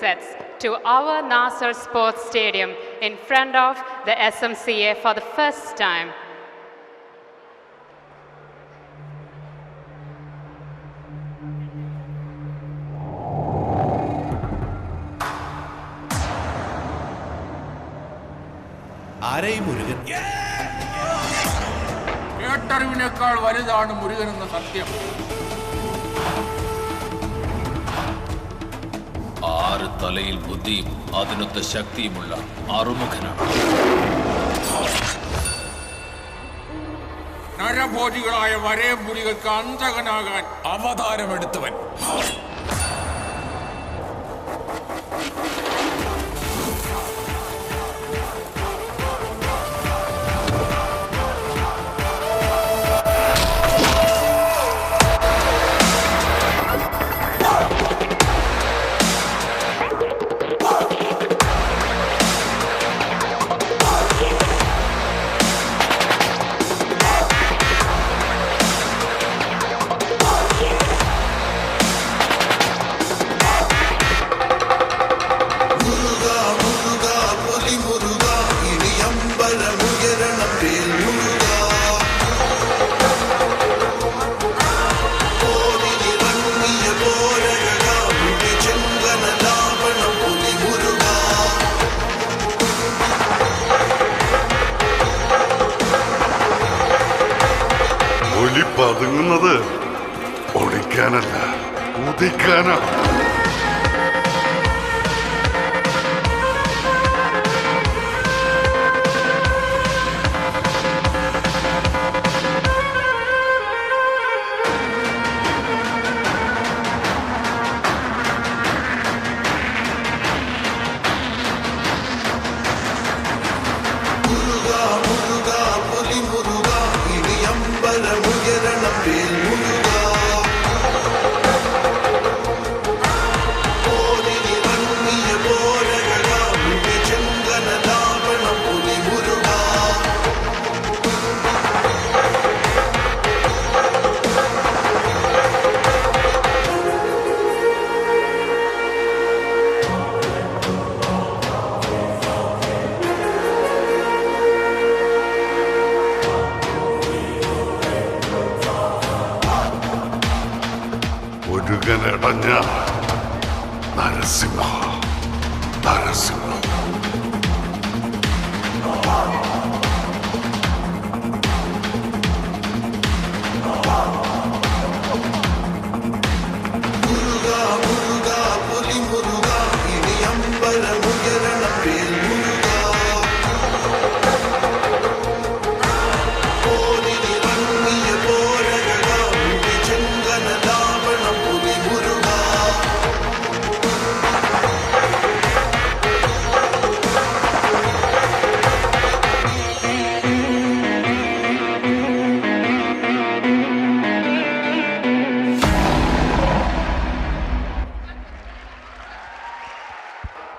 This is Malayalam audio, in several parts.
sets to our Nasser Sports Stadium in front of the SMCA for the first time. ആരെയും മുരുകൻ കേട്ടറിവിനേക്കാൾ വലുതാണ് മുരുകൻ എന്ന സത്യം. 6 തലയിൽ ബുദ്ധിയും അതിനൊത്ത ശക്തിയുമുള്ള ആറുമുഖനാണ്. നരഭോജികളായ വരയം പുലികൾക്ക് അന്തകനാകാൻ അവതാരമെടുത്തവൻ. പതുങ്ങുന്നത് ഒളിക്കാനല്ല, ഉദിക്കാനാണ്. മുരുകനടഞ്ഞ നരസിംഹ നരസിംഹ.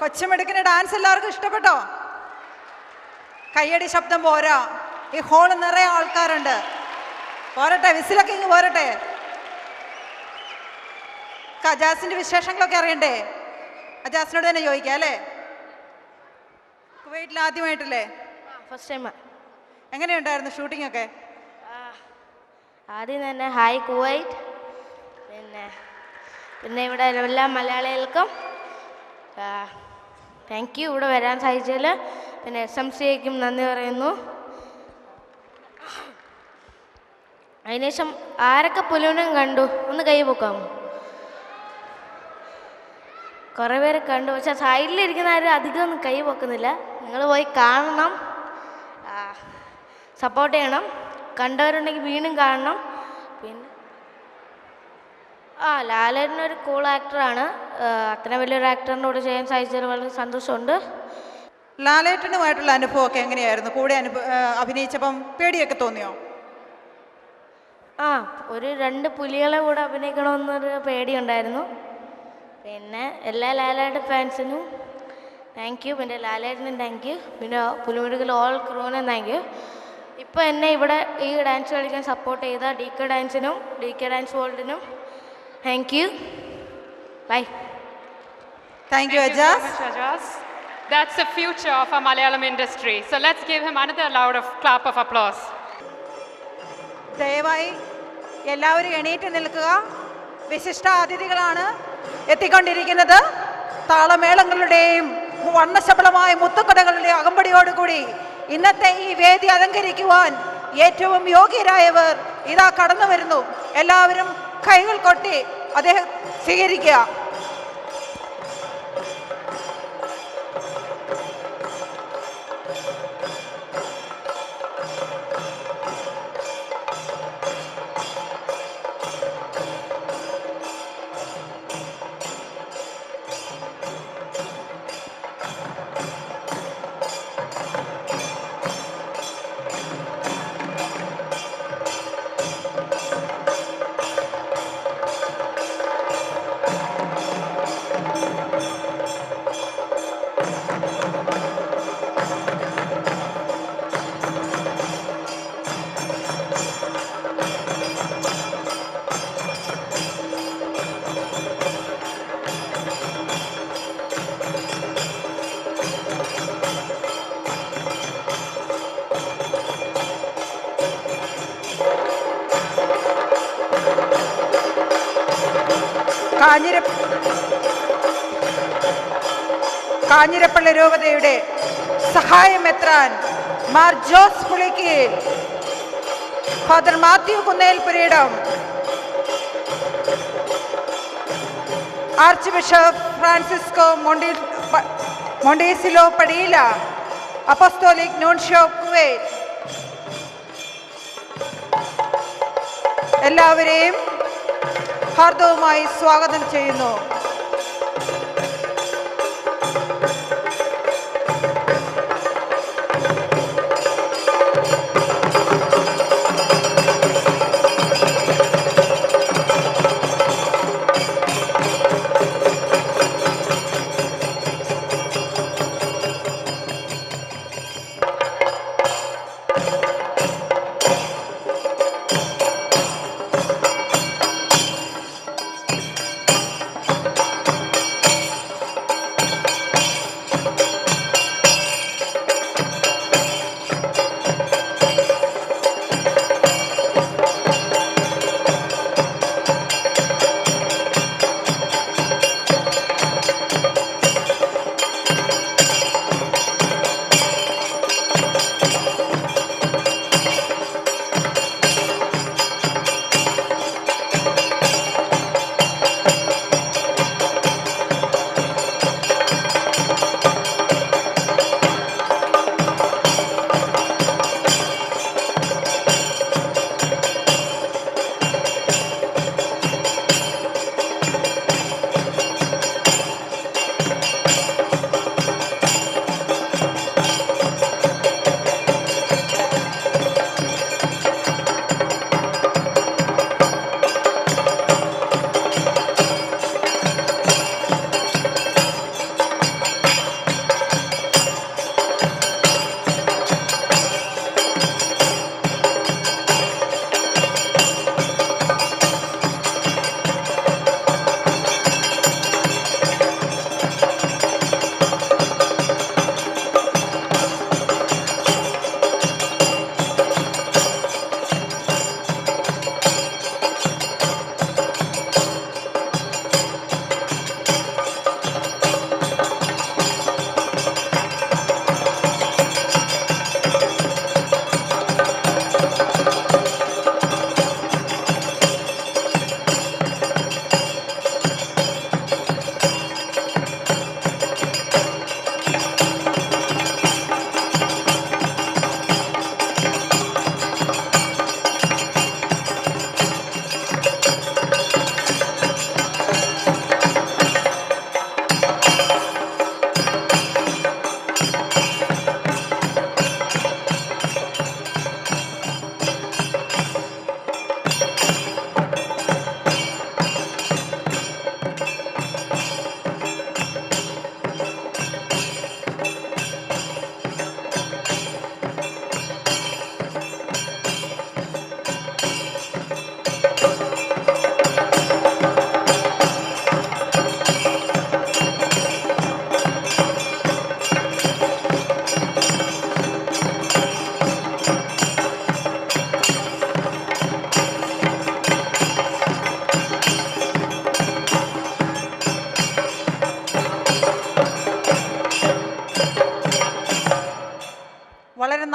കൊച്ചമിടുക്കിന്റെ ഡാൻസ് എല്ലാവർക്കും ഇഷ്ടപ്പെട്ടോ? കയ്യടി ശബ്ദം പോരാ, ഈ ഹോള് നിറയെ ആൾക്കാരുണ്ട്. പോരട്ടെ, വിസിലൊക്കെ ഇങ്ങ് പോരട്ടെ. അജാസിന്റെ വിശേഷങ്ങളൊക്കെ അറിയണ്ടേ? അജാസിനോട് തന്നെ ചോദിക്കാം അല്ലേ? കുവൈറ്റിൽ ആദ്യമായിട്ടല്ലേ? First time. എങ്ങനെയുണ്ടായിരുന്നു ഷൂട്ടിംഗ് ഒക്കെ? ആദ്യം തന്നെ ഹായ് കുവൈറ്റ്. പിന്നെ ഇവിടെ എല്ലാ മലയാളികൾക്കും താങ്ക് യു ഇവിടെ വരാൻ സാധിച്ചതിൽ. പിന്നെ SMCAക്കും നന്ദി പറയുന്നു. അതിനുശേഷം ആരൊക്കെ പുലുവിനും കണ്ടു ഒന്ന് കൈ പൊക്കാമോ? കുറേ പേര് കണ്ടു, പക്ഷെ സൈഡിലിരിക്കുന്ന ആരും അധികം ഒന്നും കൈ പൊക്കുന്നില്ല. നിങ്ങൾ പോയി കാണണം, സപ്പോർട്ട് ചെയ്യണം. കണ്ടവരുണ്ടെങ്കിൽ വീണ്ടും കാണണം. പിന്നെ ലാലേട്ടനൊരു കൂൾ ആക്ടറാണ്. അത്ര വലിയൊരു ആക്ടറിൻ്റെ കൂടെ ചെയ്യാൻ സാധിച്ചതിൽ വളരെ സന്തോഷമുണ്ട്. ലാലേട്ടനുമായിട്ടുള്ള അനുഭവമൊക്കെ എങ്ങനെയായിരുന്നു? കൂടെ അഭിനയിച്ചപ്പം പേടിയൊക്കെ തോന്നിയോ? ഒരു 2 പുലികളെ കൂടെ അഭിനയിക്കണമെന്നൊരു പേടിയുണ്ടായിരുന്നു. പിന്നെ എല്ലാ ലാലേട്ടൻ ഫാൻസിനും താങ്ക് യു. പിന്നെ ലാലേട്ടനും താങ്ക് യു. പിന്നെ പുലിമുരുകൽ ഓൾ ക്രൂവിനും താങ്ക് യു. ഇപ്പോൾ എന്നെ ഇവിടെ ഈ ഡാൻസ് കളിക്കാൻ സപ്പോർട്ട് ചെയ്ത DK ഡാൻസിനും DK ഡാൻസ് വേൾഡിനും thank you. Bye. Thank you, so Ajaz. much, Ajaz. That's the future of our Malayalam industry. So let's give him another clap of applause. ദയവായി എല്ലാവരും എണീറ്റ് നിൽക്കുക. വിശിഷ്ട അതിഥികളാണ് എത്തിക്കൊണ്ടിരിക്കുന്നത്. താളമേളങ്ങളുടെയും വർണ്ണശബളമായ മുത്തുക്കടകളുടെ അകമ്പടിയോടുകൂടി ഇന്നത്തെ ഈ വേദി അലങ്കരിക്കുവാൻ ഏറ്റവും യോഗ്യരായവർ ഇതാ കടന്നു വരുന്നു. എല്ലാവരും കൈകൾ കൊട്ടി അദ്ദേഹം സ്വീകരിക്കുക. കാഞ്ഞിരപ്പള്ളി രൂപതയുടെ സഹായമെത്രാൻ Mar Jose Pulikkeel, father Mathew Kunnelpurayidam, archbishop Francisco Montecillo Padilla, apostolic nuncio Kuwait, എല്ലാവരെയും ഹാർദവുമായി സ്വാഗതം ചെയ്യുന്നു.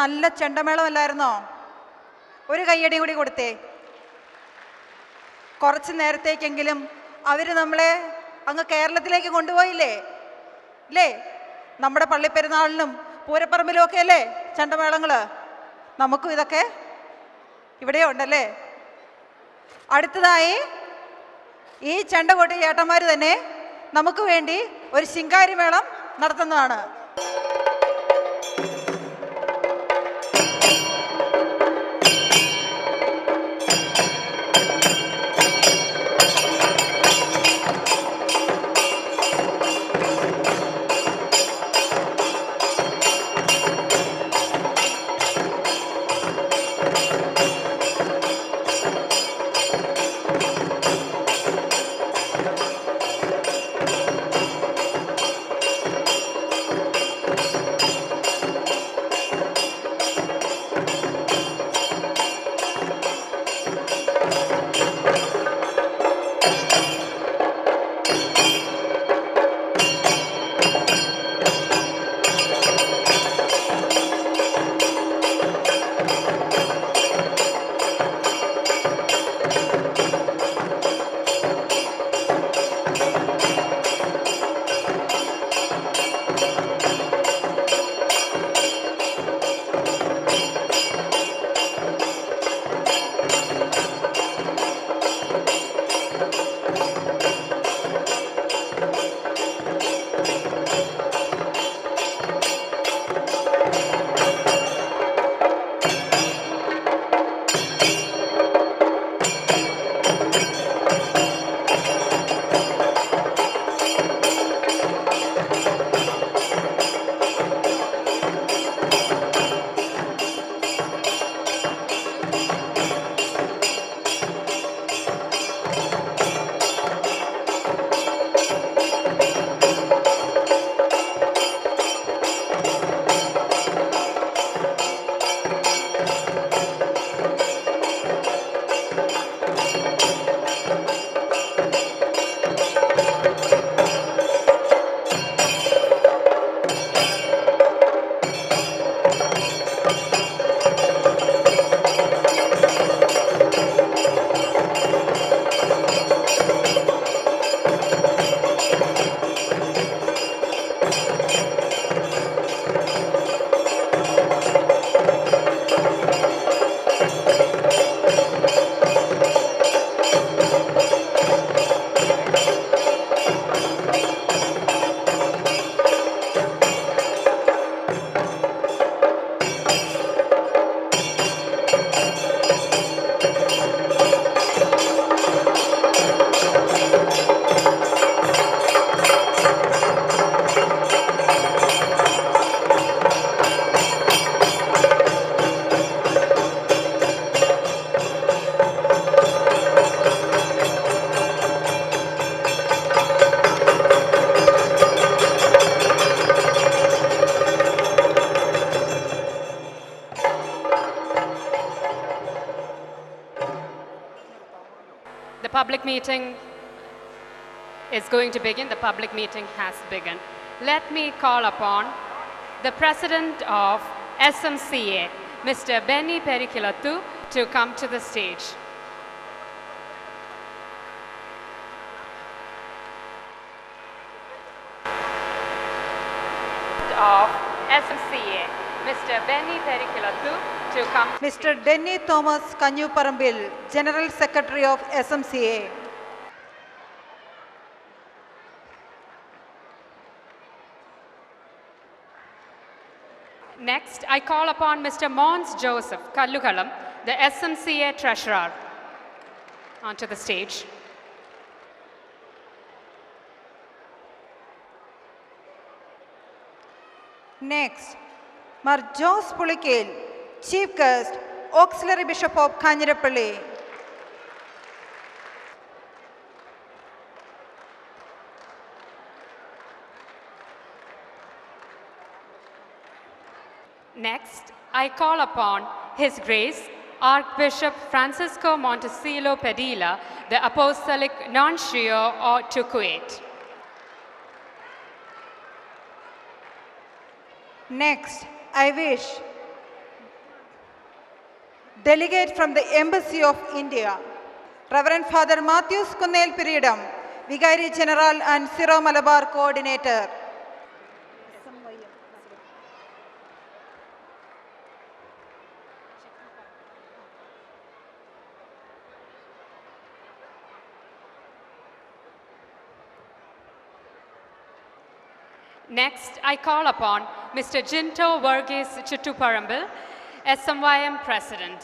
നല്ല ചെണ്ടമേളമല്ലായിരുന്നോ? ഒരു കയ്യടി കൂടി കൊടുത്തേ. കുറച്ച് നേരത്തേക്കെങ്കിലും അവർ നമ്മളെ അങ്ങ് കേരളത്തിലേക്ക് കൊണ്ടുപോയില്ലേ അല്ലേ? നമ്മുടെ പള്ളിപ്പെരുന്നാളിനും പൂരപ്പറമ്പിലും ഒക്കെ അല്ലേ ചെണ്ടമേളങ്ങൾ? നമുക്കും ഇതൊക്കെ ഇവിടെ ഉണ്ടല്ലേ. അടുത്തതായി ഈ ചെണ്ടകൊട്ടി ചേട്ടന്മാർ തന്നെ നമുക്ക് വേണ്ടി ഒരു ശിങ്കാരി മേളം നടത്തുന്നതാണ്. Public meeting is going to begin. The public meeting has begun. Let me call upon the President of SMCA, Mr. Benny Perikilathu, to come to the stage. Of SMCA, Mr. Benny Perikilathu, to come. Mr. Denny Thomas Kanyuparambil, General Secretary of SMCA. Next, I call upon Mr. Mons Joseph Kallukalam, the SMCA Treasurer, onto the stage. Next, Mar Jose Pulikil, Chief Guest, Auxiliary Bishop of Kanyirapalli. Next, I call upon His Grace Archbishop Francisco Montecillo Padilla, the Apostolic Nuncio to Kuwait. Next, I wish delegate from the Embassy of India, Reverend Father Matthews Kunnel Piridam, Vicary General and Syro Malabar Coordinator. Next, I call upon Mr. Jinto Varghese Chittuparambil, SMYM President.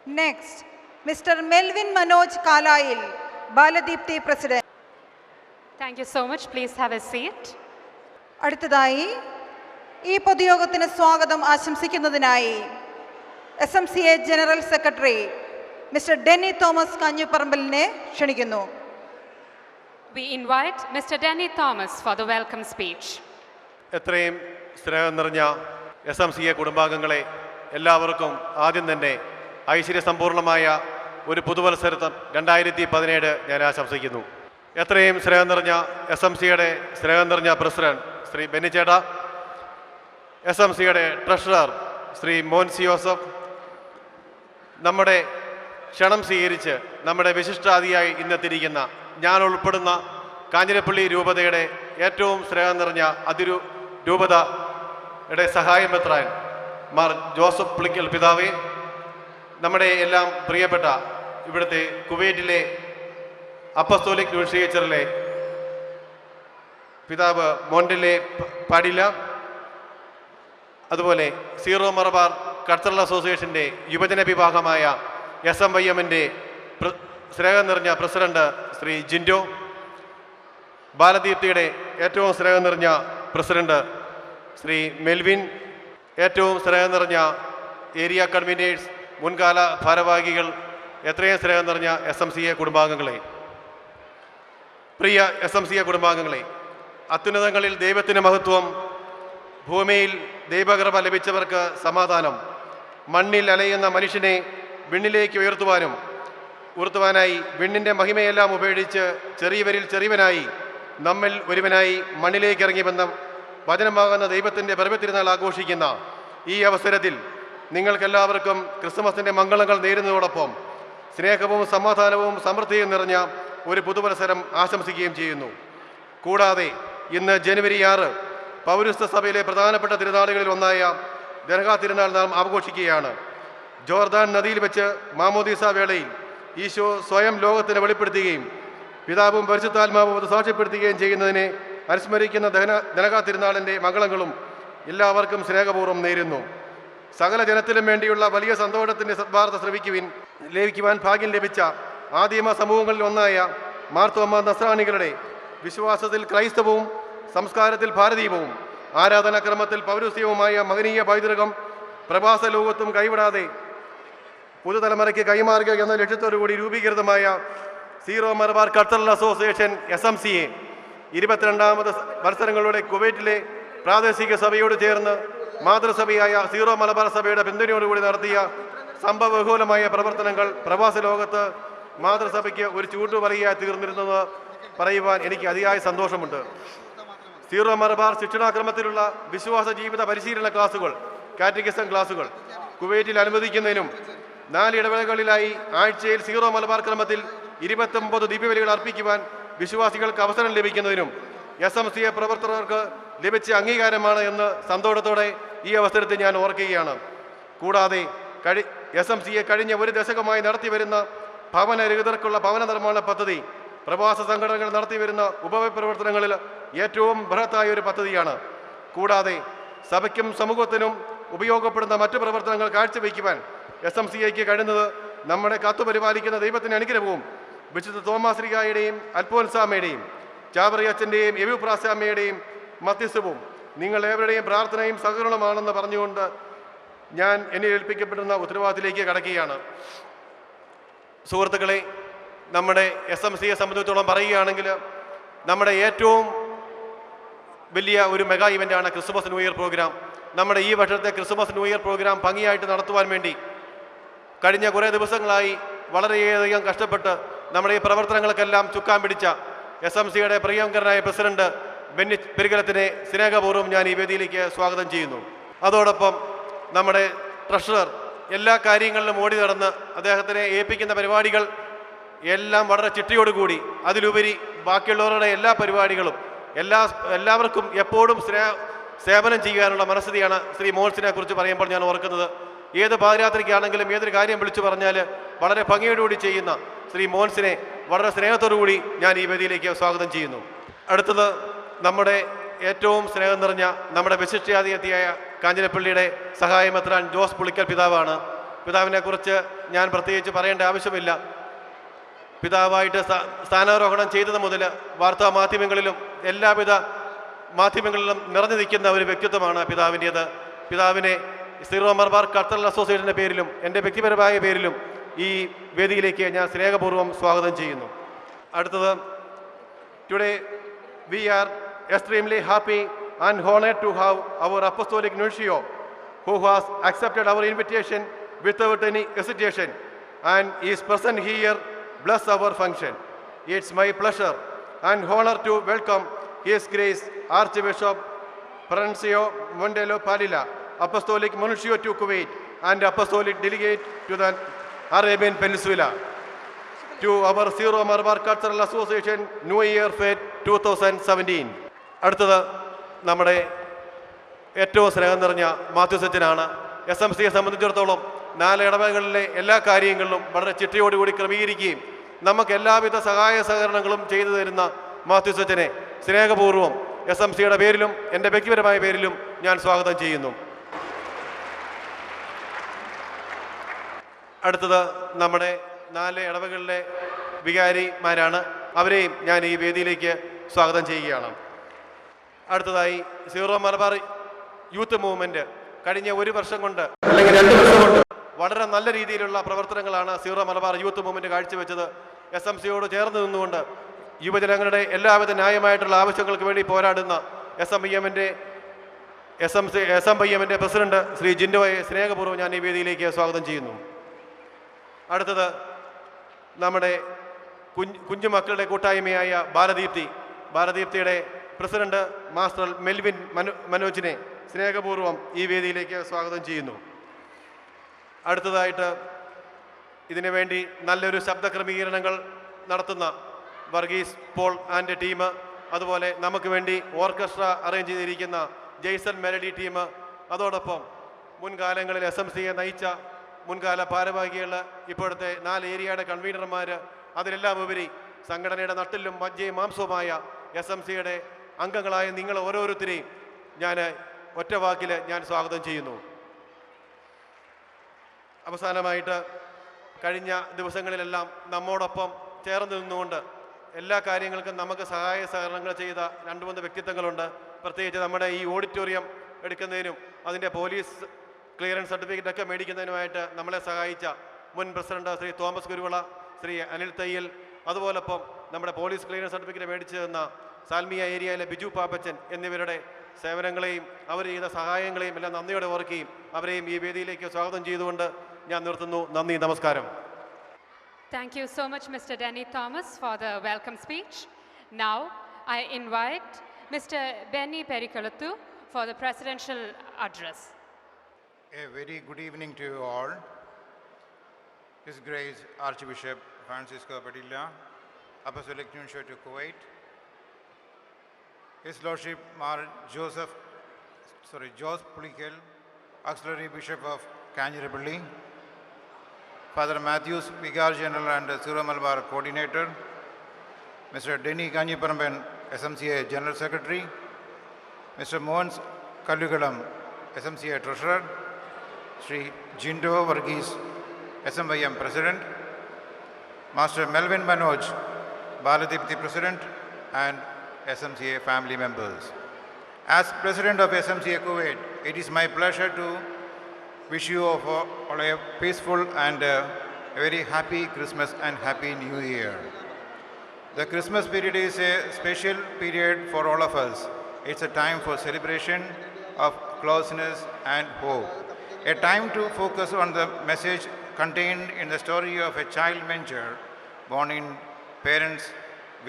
Next, Mr. Melvin Manoj Kalail, Baladipti President. Thank you so much. Please have a seat. അടുത്തതായി ഈ പൊതുയോഗത്തിന് സ്വാഗതം ആശംസിക്കുന്നതിനായി SMCA general secretary mister Denny Thomas കാഞ്ഞിപ്പറമ്പിലിനെ ക്ഷണിക്കുന്നു. We invite Mr. Denny Thomas for the welcome speech. എത്രയും സ്നേഹം നിറഞ്ഞ SMCA കുടുംബാംഗങ്ങളെ എല്ലാവർക്കും ആദ്യം തന്നെ ഐശ്വര്യസമ്പൂർണമായ ഒരു പുതുവത്സരം 2017 ഞാൻ ആശംസിക്കുന്നു. എത്രയും സ്നേഹം നിറഞ്ഞ SMCയുടെ സ്നേഹം നിറഞ്ഞ പ്രസിഡന്റ് ശ്രീ ബെന്നിച്ചേട്ട, SMCയുടെ ട്രഷറർ ശ്രീ മോൻസി ജോസഫ്, നമ്മുടെ ക്ഷണം സ്വീകരിച്ച് നമ്മുടെ വിശിഷ്ടാതിഥിയായി ഇന്നെത്തിയിരിക്കുന്ന ഞാൻ ഉൾപ്പെടുന്ന കാഞ്ഞിരപ്പള്ളി രൂപതയുടെ ഏറ്റവും സ്നേഹം നിറഞ്ഞ രൂപതയുടെ സഹായമെത്രാൻ മാർ ജോസഫ് പുളിക്കൽ പിതാവേ, നമ്മുടെ എല്ലാം പ്രിയപ്പെട്ട ഇവിടുത്തെ കുവൈറ്റിലെ അപ്പസ്തോലിക് ന്യൂൻഷിയേച്ചറിലെ പിതാവ് മോണ്ടിലെ പാടില്ല, അതുപോലെ സീറോ മലബാർ കൾച്ചറൽ അസോസിയേഷൻ്റെ യുവജന വിഭാഗമായ SMYM-ൻ്റെ സ്നേഹം നിറഞ്ഞ പ്രസിഡന്റ് ശ്രീ ജിൻഡോ, ബാലദീപ്തിയുടെ ഏറ്റവും സ്നേഹം നിറഞ്ഞ പ്രസിഡന്റ് ശ്രീ മെൽവിൻ, ഏറ്റവും സ്നേഹം നിറഞ്ഞ ഏരിയ കൺവീനേഴ്സ്, മുൻകാല ഭാരവാഹികൾ, എത്രയും സ്നേഹം നിറഞ്ഞ SMCA കുടുംബാംഗങ്ങളെ, പ്രിയ SMCA കുടുംബാംഗങ്ങളെ, അത്യുന്നതങ്ങളിൽ ദൈവത്തിന് മഹത്വം, ഭൂമിയിൽ ദൈവകൃപ ലഭിച്ചവർക്ക് സമാധാനം, മണ്ണിൽ അലയുന്ന മനുഷ്യനെ വിണ്ണിലേക്ക് ഉയർത്തുവാനായി വിണ്ണിൻ്റെ മഹിമയെല്ലാം ഉപേക്ഷിച്ച് ചെറിയവരിൽ ചെറിയവനായി നമ്മിൽ ഒരുവനായി മണ്ണിലേക്ക് ഇറങ്ങി വന്ന വചനമാകുന്ന ദൈവത്തിൻ്റെ പർവ്വത്തിരുന്നാൾ ആഘോഷിക്കുന്ന ഈ അവസരത്തിൽ നിങ്ങൾക്കെല്ലാവർക്കും ക്രിസ്മസിൻ്റെ മംഗളങ്ങൾ നേരുന്നതോടൊപ്പം സ്നേഹവും സമാധാനവും സമൃദ്ധിയും നിറഞ്ഞ ഒരു പുതുവത്സരം ആശംസിക്കുകയും ചെയ്യുന്നു. കൂടാതെ ഇന്ന് ജനുവരി 6 പൗരസ്ത്യ സഭയിലെ പ്രധാനപ്പെട്ട തിരുനാളുകളിൽ ഒന്നായ ദർഗാ തിരുനാൾ നാം ആഘോഷിക്കുകയാണ്. ജോർദാൻ നദിയിൽ വെച്ച് മാമോദീസ വേളയിൽ ഈശോ സ്വയം ലോകത്തിന് വെളിപ്പെടുത്തുകയും പിതാവും പരിശുദ്ധാത്മാവും അത് സാക്ഷ്യപ്പെടുത്തുകയും ചെയ്യുന്നതിനെ അനുസ്മരിക്കുന്ന ദർഗാ തിരുനാളിൻ്റെ മംഗളങ്ങളും എല്ലാവർക്കും സ്നേഹപൂർവ്വം നേരുന്നു. സകല ജനത്തിനും വേണ്ടിയുള്ള വലിയ സന്തോഷത്തിൻ്റെ സദ്വാർത്ത ലഭിക്കുവാൻ ഭാഗ്യം ലഭിച്ച ആദിമ സമൂഹങ്ങളിൽ ഒന്നായ മാർത്തോമ നസ്രാണികളുടെ വിശ്വാസത്തിൽ ക്രൈസ്തവവും സംസ്കാരത്തിൽ ഭാരതീയവും ആരാധനാക്രമത്തിൽ പൗരസ്ത്യവുമായ മഹനീയ പൈതൃകം പ്രവാസ ലോകത്തും കൈവിടാതെ പുതുതലമുറയ്ക്ക് കൈമാറുക എന്ന ലക്ഷ്യത്തോടുകൂടി രൂപീകൃതമായ Syro Malabar cultural association SMCA 22ാമത് മത്സരങ്ങളുടെ കുവൈറ്റിലെ പ്രാദേശിക സഭയോട് ചേർന്ന് മാതൃസഭയായ സീറോ മലബാർ സഭയുടെ പിന്തുണയോടുകൂടി നടത്തിയ സംഭവബഹുലമായ പ്രവർത്തനങ്ങൾ പ്രവാസ ലോകത്ത് മാതൃസഭയ്ക്ക് ഒരു ചൂണ്ടുവലയായി തീർന്നിരുന്നത് പറയുവാൻ എനിക്ക് അതിയായ സന്തോഷമുണ്ട്. സീറോ മലബാർ ശിക്ഷണാക്രമത്തിലുള്ള വിശ്വാസ ജീവിത പരിശീലന ക്ലാസുകൾ, കാറ്റഗിസം ക്ലാസുകൾ കുവൈറ്റിൽ അനുവദിക്കുന്നതിനും 4 ഇടവേളകളിലായി ആഴ്ചയിൽ സീറോ മലബാർ ക്രമത്തിൽ 29 ദിവ്യബലികൾ അർപ്പിക്കുവാൻ വിശ്വാസികൾക്ക് അവസരം ലഭിക്കുന്നതിനും SMCA പ്രവർത്തകർക്ക് ലഭിച്ച അംഗീകാരമാണ് എന്ന് സന്തോഷത്തോടെ ഈ അവസരത്തിൽ ഞാൻ ഓർക്കുകയാണ്. കൂടാതെ SMCA കഴിഞ്ഞ ഒരു ദശകമായി നടത്തിവരുന്ന ഭവനരഹിതർക്കുള്ള ഭവന നിർമ്മാണ പദ്ധതി പ്രവാസ സംഘടനകൾ നടത്തിവരുന്ന ഉപപ്രവർത്തനങ്ങളിൽ ഏറ്റവും ബൃഹത്തായ ഒരു പദ്ധതിയാണ്. കൂടാതെ സഭയ്ക്കും സമൂഹത്തിനും ഉപയോഗപ്പെടുന്ന മറ്റു പ്രവർത്തനങ്ങൾ കാഴ്ചവെക്കുവാൻ SMCAയ്ക്ക് കഴിയുന്നത് നമ്മുടെ കാത്തുപരിപാലിക്കുന്ന ദൈവത്തിൻ്റെ അനുഗ്രഹവും വിശുദ്ധ തോമാശ്രീകായുടെയും അൽഫോൻസാമ്മയുടെയും ചാവറിയച്ചൻ്റെയും എവിപ്രാസാമ്മയുടെയും മധ്യസ്ഥവും നിങ്ങളേവരുടെയും പ്രാർത്ഥനയും സഹകരണമാണെന്ന് പറഞ്ഞുകൊണ്ട് ഞാൻ എന്നെ ഏൽപ്പിക്കപ്പെടുന്ന ഉത്തരവാദിത്തത്തിലേക്ക് കടക്കുകയാണ്. സുഹൃത്തുക്കളെ, നമ്മുടെ SMCA സംബന്ധിച്ചിടത്തോളം പറയുകയാണെങ്കിൽ നമ്മുടെ ഏറ്റവും വലിയ ഒരു മെഗാ ഇവൻ്റാണ് ക്രിസ്മസ് ന്യൂ ഇയർ പ്രോഗ്രാം. നമ്മുടെ ഈ വർഷത്തെ ക്രിസ്മസ് ന്യൂ ഇയർ പ്രോഗ്രാം ഭംഗിയായിട്ട് നടത്തുവാൻ വേണ്ടി കഴിഞ്ഞ കുറേ ദിവസങ്ങളായി വളരെയധികം കഷ്ടപ്പെട്ട് നമ്മുടെ ഈ പ്രവർത്തനങ്ങൾക്കെല്ലാം ചുക്കാൻ പിടിച്ച SMCയുടെ പ്രിയങ്കരനായ പ്രസിഡന്റ് ബെന്നി പെരികലത്തിനെ സ്നേഹപൂർവ്വം ഞാൻ ഈ വേദിയിലേക്ക് സ്വാഗതം ചെയ്യുന്നു. അതോടൊപ്പം നമ്മുടെ ട്രഷറർ എല്ലാ കാര്യങ്ങളിലും ഓടി നടന്ന് അദ്ദേഹത്തിനെ ഏൽപ്പിക്കുന്ന പരിപാടികൾ എല്ലാം വളരെ ചിട്ടയോടുകൂടി, അതിലുപരി ബാക്കിയുള്ളവരുടെ എല്ലാ പരിപാടികളും എല്ലാവർക്കും എപ്പോഴും സേവനം ചെയ്യാനുള്ള മനസ്ഥിതിയാണ് ശ്രീ മോൻസിനെ കുറിച്ച് പറയുമ്പോൾ ഞാൻ ഓർക്കുന്നത്. ഏത് പാദയാത്രയ്ക്കാണെങ്കിലും ഏതൊരു കാര്യം വിളിച്ചു പറഞ്ഞാൽ വളരെ ഭംഗിയോടുകൂടി ചെയ്യുന്ന ശ്രീ മോൻസിനെ വളരെ സ്നേഹത്തോടുകൂടി ഞാൻ ഈ വേദിയിലേക്ക് സ്വാഗതം ചെയ്യുന്നു. അടുത്തത് നമ്മുടെ ഏറ്റവും സ്നേഹം നിറഞ്ഞ നമ്മുടെ വിശിഷ്ടാതിഥിയായ കാഞ്ഞിരപ്പള്ളിയുടെ സഹായമെത്രാൻ ജോസ് പുളിക്കൽ പിതാവാണ്. പിതാവിനെ കുറിച്ച് ഞാൻ പ്രത്യേകിച്ച് പറയേണ്ട ആവശ്യമില്ല. പിതാവായിട്ട് സ്ഥാനാരോഹണം ചെയ്തത് മുതൽ വാർത്താ മാധ്യമങ്ങളിലും എല്ലാവിധ മാധ്യമങ്ങളിലും നിറഞ്ഞു നിൽക്കുന്ന ഒരു വ്യക്തിത്വമാണ് പിതാവിൻ്റേത്. പിതാവിനെ സീറോ മലബാർ കൾച്ചറൽ അസോസിയേഷൻ്റെ പേരിലും എൻ്റെ വ്യക്തിപരമായ പേരിലും ഈ വേദിയിലേക്ക് ഞാൻ സ്നേഹപൂർവ്വം സ്വാഗതം ചെയ്യുന്നു. അടുത്തത്, today we are extremely happy and honored to have our apostolic nuncio who has accepted our invitation without any hesitation and is present here. Bless our function. It's my pleasure and honor to welcome His Grace Archbishop Francio Mondelo Padilla, Apostolic Nuncio to Kuwait and Apostolic Delegate to the Arabian Peninsula, to our Syro Malabar Cultural Association New Year Fete 2017. അടുത്തത് നമ്മുടെ ഏറ്റവും സ്നേഹം നിറഞ്ഞ മാത്യൂസ് അച്ഛനാണ്. SMCയെ സംബന്ധിച്ചിടത്തോളം 4 ഇടവകളിലെ എല്ലാ കാര്യങ്ങളിലും വളരെ ചിട്ടയോടുകൂടി ക്രമീകരിക്കുകയും നമുക്ക് എല്ലാവിധ സഹായ സഹകരണങ്ങളും ചെയ്തു തരുന്ന മാത്യൂസ് അച്ഛനെ സ്നേഹപൂർവ്വം SMCയുടെ പേരിലും എൻ്റെ വ്യക്തിപരമായ പേരിലും ഞാൻ സ്വാഗതം ചെയ്യുന്നു. അടുത്തത് നമ്മുടെ 4 ഇടവകളിലെ വികാരിമാരാണ്. അവരെയും ഞാൻ ഈ വേദിയിലേക്ക് സ്വാഗതം ചെയ്യുകയാണ്. അടുത്തതായി സീറോ മലബാർ യൂത്ത് മൂവ്മെൻറ്റ് കഴിഞ്ഞ 1 വർഷം കൊണ്ട് അല്ലെങ്കിൽ 2 വർഷം കൊണ്ട് വളരെ നല്ല രീതിയിലുള്ള പ്രവർത്തനങ്ങളാണ് സീറോ മലബാർ യൂത്ത് മൂവ്മെൻറ്റ് കാഴ്ചവെച്ചത്. SMCയോട് ചേർന്ന് നിന്നുകൊണ്ട് യുവജനങ്ങളുടെ എല്ലാവിധ ന്യായമായിട്ടുള്ള ആവശ്യങ്ങൾക്ക് വേണ്ടി പോരാടുന്ന SMPM-ൻ്റെ പ്രസിഡന്റ് ശ്രീ ജിൻഡോയെ സ്നേഹപൂർവ്വം ഞാൻ ഈ വേദിയിലേക്ക് സ്വാഗതം ചെയ്യുന്നു. അടുത്തത് നമ്മുടെ കുഞ്ഞുമക്കളുടെ കൂട്ടായ്മയായ ബാലദീപ്തിയുടെ പ്രസിഡന്റ് മാസ്റ്റർ മെൽവിൻ മനോജിനെ സ്നേഹപൂർവ്വം ഈ വേദിയിലേക്ക് സ്വാഗതം ചെയ്യുന്നു. അടുത്തതായിട്ട് ഇതിനു വേണ്ടി നല്ലൊരു ശബ്ദ ക്രമീകരണങ്ങൾ നടത്തുന്ന വർഗീസ് പോൾ ആൻഡ് ടീം, അതുപോലെ നമുക്ക് വേണ്ടി ഓർക്കസ്ട്ര അറേഞ്ച് ചെയ്തിരിക്കുന്ന ജെയ്സൺ മെലഡി ടീം, അതോടൊപ്പം മുൻകാലങ്ങളിൽ SMCയെ നയിച്ച മുൻകാല ഭാരവാഹികൾ, ഇപ്പോഴത്തെ 4 ഏരിയയുടെ കൺവീനർമാർ, അതിലെല്ലാം ഉപരി സംഘടനയുടെ നട്ടിലും മജ്ജയും മാംസവുമായ SMCയുടെ അംഗങ്ങളായ നിങ്ങൾ ഓരോരുത്തരെയും ഞാൻ ഒറ്റ വാക്കിൽ ഞാൻ സ്വാഗതം ചെയ്യുന്നു. അവസാനമായിട്ട് കഴിഞ്ഞ ദിവസങ്ങളിലെല്ലാം നമ്മോടൊപ്പം ചേർന്ന് നിന്നുകൊണ്ട് എല്ലാ കാര്യങ്ങൾക്കും നമുക്ക് സഹായ സഹകരണങ്ങൾ ചെയ്ത 2-3 വ്യക്തിത്വങ്ങളുണ്ട്. പ്രത്യേകിച്ച് നമ്മുടെ ഈ ഓഡിറ്റോറിയം എടുക്കുന്നതിനും അതിൻ്റെ പോലീസ് ക്ലിയറൻസ് സർട്ടിഫിക്കറ്റ് ഒക്കെ മേടിക്കുന്നതിനുമായിട്ട് നമ്മളെ സഹായിച്ച മുൻ പ്രസിഡന്റ് ശ്രീ തോമസ് കുരുവിള, ശ്രീ അനിൽ തയ്യൽ, അതുപോലൊപ്പം നമ്മുടെ പോലീസ് ക്ലിയറൻസ് സർട്ടിഫിക്കറ്റ് മേടിച്ചു തന്ന സാൽമിയ ഏരിയയിലെ ബിജു പാപ്പച്ചൻ എന്നിവരുടെ സേവനങ്ങളെയും അവർ ചെയ്ത സഹായങ്ങളെയും എല്ലാം നന്ദിയോടെ ഓർക്കുകയും അവരെയും ഈ വേദിയിലേക്ക് സ്വാഗതം ചെയ്തുകൊണ്ട് ഞാൻ നിർത്തുന്നു. നന്ദി, നമസ്കാരം. Thank you so much, Mr. Denny Thomas, for the welcome speech. Now, I invite Mr. Benny Perikalathu for the presidential address. A very good evening to you all. His Grace Archbishop Francisco Padilla, Apostolic Nuncio to Kuwait, His Lordship Jose Pulikel, Auxiliary Bishop of Kanjirapalli, Father Matthews, Vicar General and Syro Malabar Coordinator, Mr. Denny Kanjiparamban, SMCA General Secretary, Mr. Mohans Kallugalam, SMCA Treasurer, Sri Jindo Varghese, SMYM President, Master Melvin Manoj, Baladipti President, and SMCA family members. As President of SMCA Kuwait, it is my pleasure to wish you all a peaceful and a very happy Christmas and happy New Year. The Christmas period is a special period for all of us. It's a time for celebration of closeness and hope. A time to focus on the message contained in the story of a child manger born in parents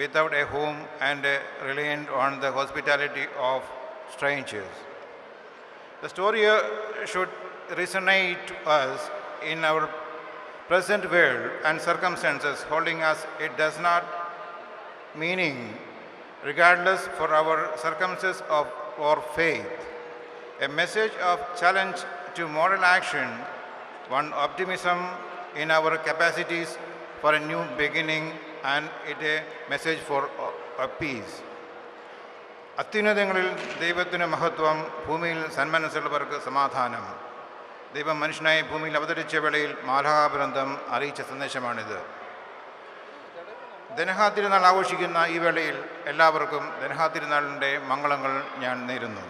without a home and reliant on the hospitality of strangers. The story should resonate to us in our present world and circumstances holding us, it does not meaning regardless for our circumstances of or faith. A message of challenge to moral action, one optimism in our capacities for a new beginning, and it a message for a peace. അത്യുന്നതങ്ങളിൽ ദൈവത്തിന് മഹത്വം, ഭൂമിയിൽ സന്മനസ്സുള്ളവർക്ക് സമാധാനം. ദൈവം മനുഷ്യനായി ഭൂമിയിൽ അവതരിച്ച വേളയിൽ മാലാഖാവൃന്ദം അറിയിച്ച സന്ദേശമാണിത്. ദനഹാ തിരുനാൾ ആഘോഷിക്കുന്ന ഈ വേളയിൽ എല്ലാവർക്കും ദനഹാ തിരുനാളിൻ്റെ മംഗളങ്ങൾ ഞാൻ നേരുന്നു.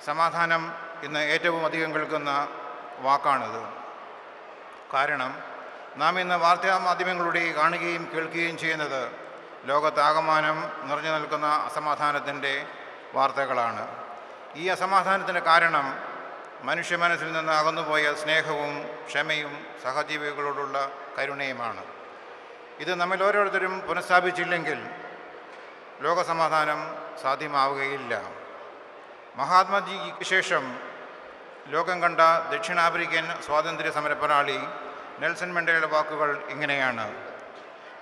സമാധാനം ഇന്ന് ഏറ്റവും അധികം കേൾക്കുന്ന വാക്കാണിത്. കാരണം നാം ഇന്ന് വാർത്താമാധ്യമങ്ങളിലൂടെ കാണുകയും കേൾക്കുകയും ചെയ്യുന്നത് ലോകത്താകമാനം നിറഞ്ഞു നിൽക്കുന്ന അസമാധാനത്തിൻ്റെ വാർത്തകളാണ്. ഈ അസമാധാനത്തിൻ്റെ കാരണം മനുഷ്യ മനസ്സിൽ നിന്ന് അകന്നുപോയ സ്നേഹവും ക്ഷമയും സഹജീവികളോടുള്ള കരുണയുമാണ്. ഇത് നമ്മിൽ ഓരോരുത്തരും പുനഃസ്ഥാപിച്ചില്ലെങ്കിൽ ലോകസമാധാനം സാധ്യമാവുകയില്ല. മഹാത്മജിക്ക് ശേഷം ലോകം കണ്ട ദക്ഷിണാഫ്രിക്കൻ സ്വാതന്ത്ര്യ സമര പോരാളി നെൽസൺ മണ്ടേലയുടെ വാക്കുകൾ ഇങ്ങനെയാണ്: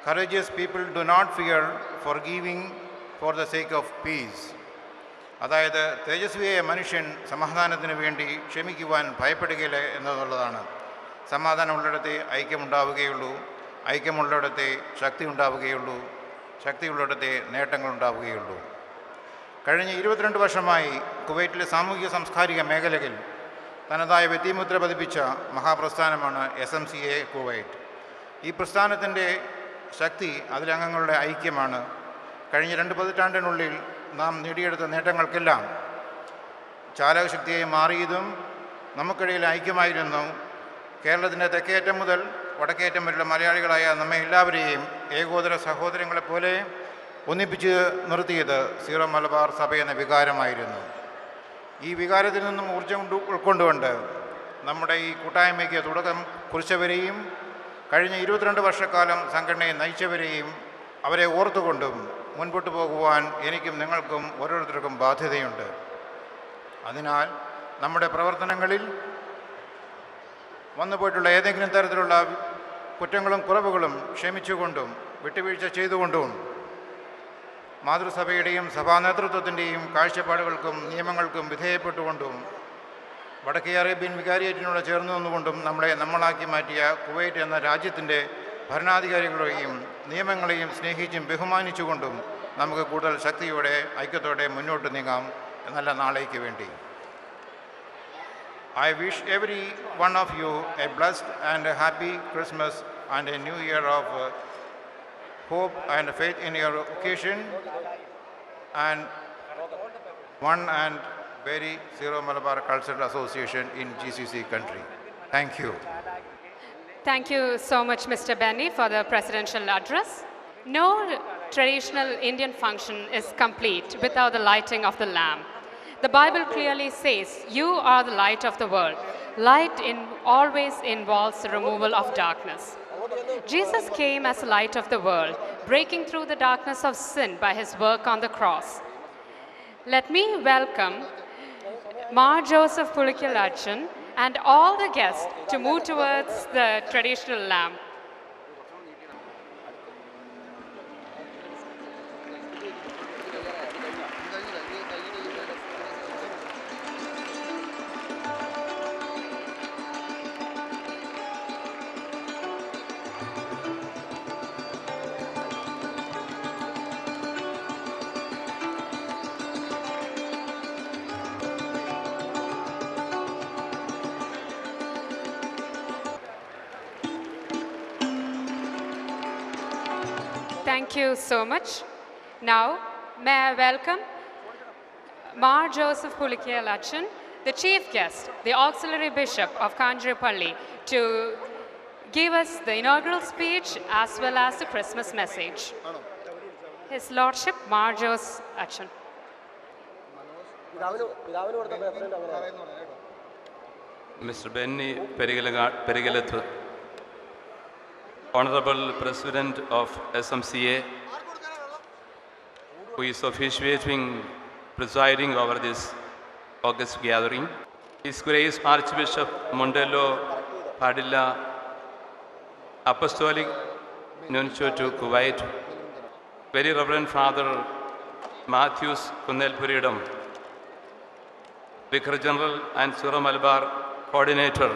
Courageous people do not fear forgiving for the sake of peace. അതായത് തേജസ്വിയായ മനുഷ്യൻ സമാധാനത്തിന് വേണ്ടി ക്ഷമിക്കുവാൻ ഭയപ്പെടുകയില്ല എന്നുള്ളതാണ്. സമാധാനമുള്ളിടത്തെ ഐക്യമുണ്ടാവുകയുള്ളൂ, ഐക്യമുള്ളിടത്തെ ശക്തി ഉണ്ടാവുകയുള്ളൂ, ശക്തിയുള്ളിടത്തെ നേട്ടങ്ങളുണ്ടാവുകയുള്ളൂ. കഴിഞ്ഞ 22 വർഷമായി കുവൈറ്റിലെ സാമൂഹിക സാംസ്കാരിക മേഖലയിൽ തനതായ വ്യക്തിമുദ്ര പതിപ്പിച്ച മഹാപ്രസ്ഥാനമാണ് SMCA കുവൈറ്റ്. ഈ പ്രസ്ഥാനത്തിൻ്റെ ശക്തി അതിലെ അംഗങ്ങളുടെ ഐക്യമാണ്. കഴിഞ്ഞ 2 പതിറ്റാണ്ടിനുള്ളിൽ നാം നേടിയെടുത്ത നേട്ടങ്ങൾക്കെല്ലാം ചാലകശക്തിയായി മാറിയതും നമുക്കിടയിൽ ഐക്യമായിരുന്നു. കേരളത്തിൻ്റെ തെക്കേറ്റം മുതൽ വടക്കേറ്റം വരെയുള്ള മലയാളികളായ നമ്മെ എല്ലാവരെയും ഏകോദര സഹോദരങ്ങളെപ്പോലെ ഒന്നിപ്പിച്ച് നിർത്തിയത് സീറോ മലബാർ സഭ എന്ന വികാരമായിരുന്നു. ഈ വികാരത്തിൽ നിന്നും ഊർജ്ജം ഉൾക്കൊണ്ടുകൊണ്ട് നമ്മുടെ ഈ കൂട്ടായ്മയ്ക്ക് തുടക്കം കുറിച്ചവരെയും കഴിഞ്ഞ 22 വർഷക്കാലം സംഘടനയെ നയിച്ചവരെയും അവരെ ഓർത്തുകൊണ്ടും മുൻപോട്ട് പോകുവാൻ എനിക്കും നിങ്ങൾക്കും ഓരോരുത്തർക്കും ബാധ്യതയുണ്ട്. അതിനാൽ നമ്മുടെ പ്രവർത്തനങ്ങളിൽ വന്നുപോയിട്ടുള്ള ഏതെങ്കിലും തരത്തിലുള്ള കുറ്റങ്ങളും കുറവുകളും ക്ഷമിച്ചുകൊണ്ടും വിട്ടുവീഴ്ച ചെയ്തുകൊണ്ടും മാതൃസഭയുടെയും സഭാ നേതൃത്വത്തിൻ്റെയും കാഴ്ചപ്പാടുകൾക്കും നിയമങ്ങൾക്കും വിധേയപ്പെട്ടുകൊണ്ടും വടക്കേ അറേബ്യൻ വികാരിയേറ്റിനോട് ചേർന്ന് നിന്നുകൊണ്ടും നമ്മളാക്കി മാറ്റിയ കുവൈറ്റ് എന്ന രാജ്യത്തിൻ്റെ ഭരണാധികാരികളെയും നിയമങ്ങളെയും സ്നേഹിച്ചും ബഹുമാനിച്ചുകൊണ്ടും നമുക്ക് കൂടുതൽ ശക്തിയോടെ ഐക്യത്തോടെ മുന്നോട്ട് നീങ്ങാം നല്ല നാളേക്ക് വേണ്ടി. I wish every one of you a blessed and a happy Christmas and a new year of hope and faith in your occasion, and one and very Syro Malabar Cultural Association in GCC country. Thank you. Thank you so much, Mr. Benny, for the presidential address. No traditional Indian function is complete without the lighting of the lamp. The Bible clearly says, "You are the light of the world." Light always involves the removal of darkness. Jesus came as the light of the world, breaking through the darkness of sin by his work on the cross. Let me welcome Mar Joseph Pulikilachan and all the guests to move towards the traditional lamp. Thank you so much. Now, may I welcome Mar Joseph Pulikilachan, the chief guest, the auxiliary bishop of Kanjiripalli, to give us the inaugural speech as well as the Christmas message. His Lordship, Mar Joseph Achan. Mr. Benny Perigalathu, Honorable President of SMCA, who is officiating, presiding over this August gathering, His Grace Archbishop Mondello Padilla, Apostolic Nuncio to Kuwait, Very Reverend Father Matthews Kunnel Puridam, Vicar General and Sura Malabar Coordinator,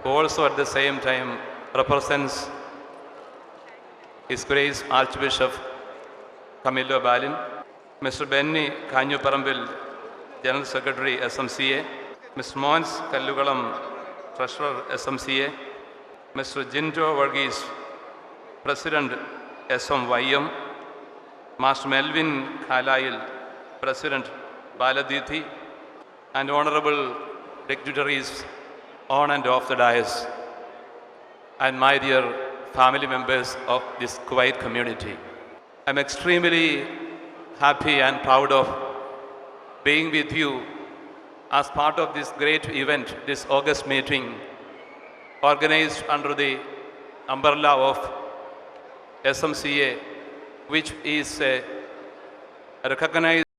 who also at the same time represents His Grace Archbishop Camillo Balin, Mr. Benny Kanjuparambil, General Secretary SMCA, Mr. Mons Kallugalam, Treasurer SMCA, Mr. Jinto Varghese, President SMYM, Master Melvin Kalail, President Baladithi, and Honorable dignitaries on and off the dais, and my dear family members of this Kuwait community. I'm extremely happy and proud of being with you as part of this great event, this August meeting, organized under the umbrella of SMCA, which is a recognized